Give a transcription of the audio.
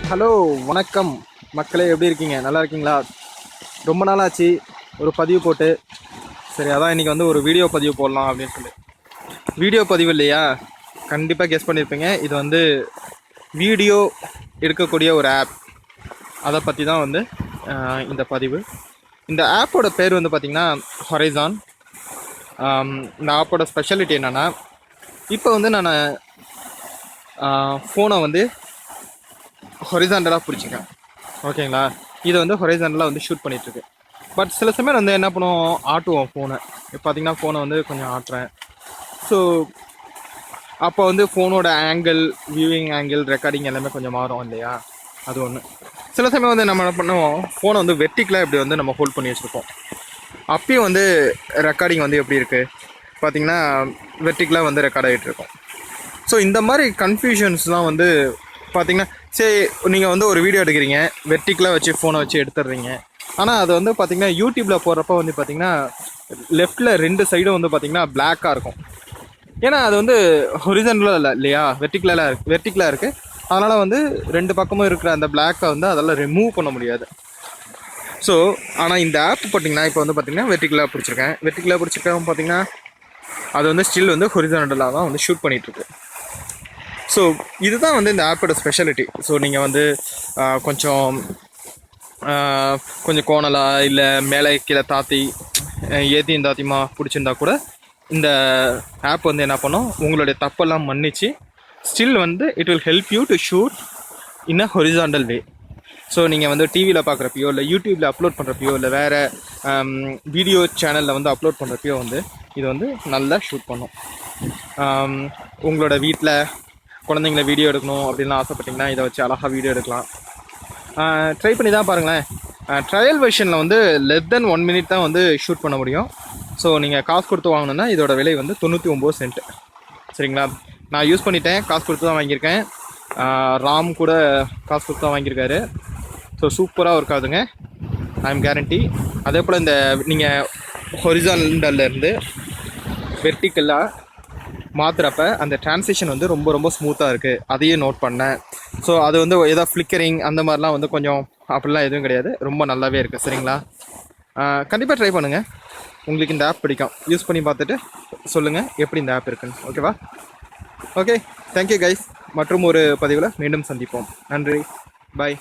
Hello, வணக்கம் மக்களே. எப்படி இருக்கீங்க? நல்லா இருக்கீங்களா? ரொம்ப நாள் ஆச்சு ஒரு பதிவு போட்டு. சரி, அதான் இன்றைக்கி வந்து ஒரு வீடியோ பதிவு போடலாம் அப்படின்னு சொல்லி. வீடியோ பதிவு இல்லையா? கண்டிப்பாக கெஸ் பண்ணியிருப்பீங்க. இது வந்து வீடியோ எடுக்கக்கூடிய ஒரு ஆப். அதை பற்றி தான் வந்து இந்த பதிவு. இந்த ஆப்போட பேர் வந்து பார்த்திங்கன்னா ஹொரைசான். இந்த ஆப்போட ஸ்பெஷாலிட்டி என்னென்னா, இப்போ வந்து நான் ஃபோனை வந்து ஹொரிசாண்டலாக பிடிச்சிக்கேன். ஓகேங்களா? இதை வந்து ஹொரைசாண்டலாக வந்து ஷூட் பண்ணிகிட்ருக்கு. பட் சில சமயம் வந்து என்ன பண்ணுவோம், ஆட்டுவோம் ஃபோனை. இப்போ பார்த்தீங்கன்னா ஃபோனை வந்து கொஞ்சம் ஆட்டுறேன். ஸோ அப்போ வந்து ஃபோனோட ஆங்கிள், வியூவிங் ஆங்கிள், ரெக்கார்டிங் எல்லாமே கொஞ்சம் மாறும் இல்லையா? அது ஒன்று. சில சமயம் வந்து நம்ம என்ன பண்ணுவோம், ஃபோனை வந்து வெர்டிக்கலாக இப்படி வந்து நம்ம ஹோல்ட் பண்ணி வச்சுருப்போம். அப்பயும் வந்து ரெக்கார்டிங் வந்து எப்படி இருக்குது பார்த்திங்கன்னா, வெர்டிக்கலாக வந்து ரெக்கார்ட் ஆகிட்டு இருக்கும். ஸோ இந்த மாதிரி கன்ஃபியூஷன்ஸ்லாம் வந்து பார்த்திங்கன்னா, சரி நீங்கள் வந்து ஒரு வீடியோ எடுக்கிறீங்க, வெர்டிக்கலாக வச்சு ஃபோனை வச்சு எடுத்துடுறீங்க. ஆனால் அது வந்து பார்த்திங்கன்னா யூடியூப்பில் போடுறப்ப வந்து பார்த்திங்கன்னா லெஃப்டில் 2 சைடும் வந்து பார்த்திங்கன்னா பிளாக்காக இருக்கும். ஏன்னா அது வந்து ஹொரிசாண்டலாக இல்லை இல்லையா, வெர்டிக்கலாக இருக்குது. அதனால் வந்து 2 பக்கமும் இருக்கிற அந்த பிளாக்கை வந்து அதெல்லாம் ரிமூவ் பண்ண முடியாது. ஸோ ஆனால் இந்த ஆப் பார்த்திங்கன்னா இப்போ வந்து பார்த்திங்கன்னா வெர்டிக்கலாக பிடிச்சிருக்கேன் பார்த்திங்கன்னா அது வந்து ஸ்டில் வந்து ஹொரிசாண்டலாக தான் வந்து ஷூட் பண்ணிகிட்ருக்கு. ஸோ இதுதான் வந்து இந்த ஆப்போட ஸ்பெஷாலிட்டி. ஸோ நீங்கள் வந்து கொஞ்சம் கோணலாக இல்லை மேலே கீழே தாத்தி ஏற்றியும் தாத்தியமா பிடிச்சிருந்தா கூட இந்த ஆப் வந்து என்ன பண்ணும், உங்களுடைய தப்பெல்லாம் மன்னிச்சு ஸ்டில் வந்து it will help you to shoot in a horizontal way. So நீங்கள் வந்து டிவியில் பார்க்குறப்பையோ இல்லை யூடியூப்பில் அப்லோட் பண்ணுறப்பையோ இல்லை வேறு வீடியோ சேனலில் வந்து அப்லோட் பண்ணுறப்பையோ வந்து இது வந்து நல்லா ஷூட் பண்ணும். உங்களோட வீட்டில் குழந்தைங்கள வீடியோ எடுக்கணும் அப்படின்லாம் ஆசைப்பட்டிங்கன்னா இதை வச்சு அழகாக வீடியோ எடுக்கலாம். ட்ரை பண்ணி தான் பாருங்களேன். ட்ரையல் வெர்ஷனில் வந்து லெஸ் தென் 1 minute தான் வந்து ஷூட் பண்ண முடியும். ஸோ நீங்கள் காசு கொடுத்து வாங்கணுன்னா இதோட விலை வந்து 99 cent. சரிங்களா? நான் யூஸ் பண்ணிட்டேன், காசு கொடுத்து தான் வாங்கியிருக்கேன். ராம் கூட காசு கொடுத்து தான் வாங்கியிருக்காரு. ஸோ சூப்பராக ஒர்க் ஆகுதுங்க, ஐ எம் கேரண்டி. அதே போல் இந்த நீங்கள் ஹொரிசாண்டல்லேருந்து வெர்டிக்கலாக மாற்றுறப்ப அந்த டிரான்சிஷன் வந்து ரொம்ப ரொம்ப ஸ்மூத்தாக இருக்குது. அதையே நோட் பண்ணேன். ஸோ அது வந்து ஏதாவது ஃப்ளிக்கரிங் அந்த மாதிரிலாம் வந்து கொஞ்சம் அப்படிலாம் எதுவும் கிடையாது, ரொம்ப நல்லாவே இருக்குது. சரிங்களா? கண்டிப்பாக ட்ரை பண்ணுங்கள். உங்களுக்கு இந்த ஆப் பிடிக்கும். யூஸ் பண்ணி பார்த்துட்டு சொல்லுங்கள் எப்படி இந்த ஆப் இருக்குன்னு. ஓகேவா? Okay, thank you guys. மற்றும் ஒரு பதிவில் மீண்டும் சந்திப்போம். நன்றி, பாய்.